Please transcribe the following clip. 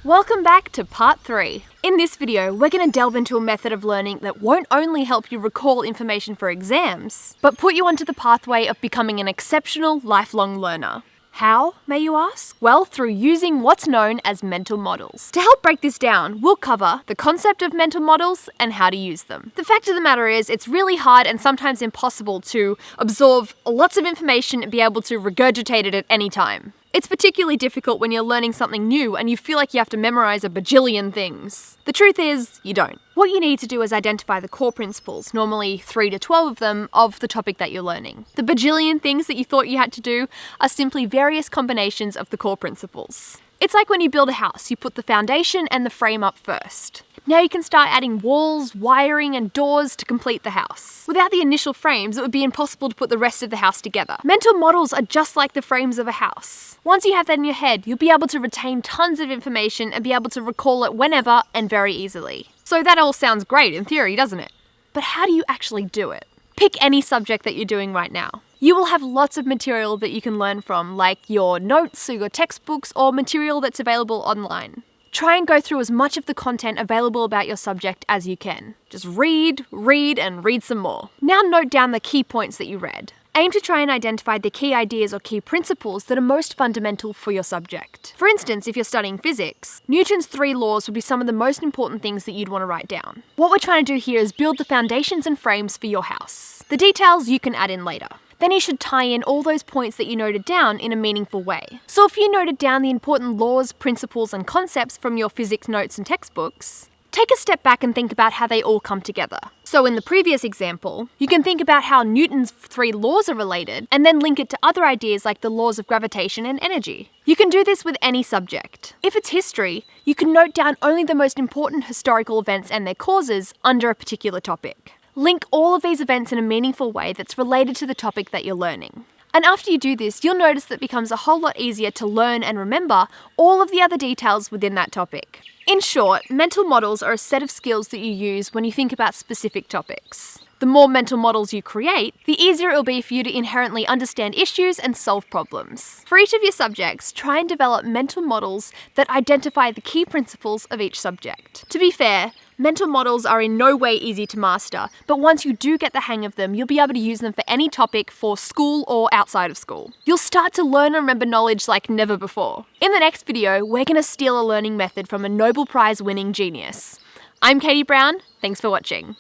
Welcome back to part 3. In this video, we're going to delve into a method of learning that won't only help you recall information for exams, but put you onto the pathway of becoming an exceptional lifelong learner. How, may you ask? Well, through using what's known as mental models. To help break this down, we'll cover the concept of mental models and how to use them. The fact of the matter is, it's really hard and sometimes impossible to absorb lots of information and be able to regurgitate it at any time. It's particularly difficult when you're learning something new and you feel like you have to memorize a bajillion things. The truth is, you don't. What you need to do is identify the core principles, normally 3 to 12 of them, of the topic that you're learning. The bajillion things that you thought you had to do are simply various combinations of the core principles. It's like when you build a house, you put the foundation and the frame up first. Now you can start adding walls, wiring, and doors to complete the house. Without the initial frames, it would be impossible to put the rest of the house together. Mental models are just like the frames of a house. Once you have that in your head, you'll be able to retain tons of information and be able to recall it whenever and very easily. So that all sounds great in theory, doesn't it? But how do you actually do it? Pick any subject that you're doing right now. You will have lots of material that you can learn from, like your notes or your textbooks or material that's available online. Try and go through as much of the content available about your subject as you can. Just read, and read some more. Now note down the key points that you read. Aim to try and identify the key ideas or key principles that are most fundamental for your subject. For instance, if you're studying physics, Newton's 3 laws would be some of the most important things that you'd want to write down. What we're trying to do here is build the foundations and frames for your house. The details you can add in later. Then you should tie in all those points that you noted down in a meaningful way. So if you noted down the important laws, principles, and concepts from your physics notes and textbooks, take a step back and think about how they all come together. So in the previous example, you can think about how Newton's 3 laws are related, and then link it to other ideas like the laws of gravitation and energy. You can do this with any subject. If it's history, you can note down only the most important historical events and their causes under a particular topic. Link all of these events in a meaningful way that's related to the topic that you're learning. And after you do this, you'll notice that it becomes a whole lot easier to learn and remember all of the other details within that topic. In short, mental models are a set of skills that you use when you think about specific topics. The more mental models you create, the easier it will be for you to inherently understand issues and solve problems. For each of your subjects, try and develop mental models that identify the key principles of each subject. To be fair, mental models are in no way easy to master, but once you do get the hang of them, you'll be able to use them for any topic for school or outside of school. You'll start to learn and remember knowledge like never before. In the next video, we're going to steal a learning method from a Nobel Prize winning genius. I'm Katie Brown, thanks for watching.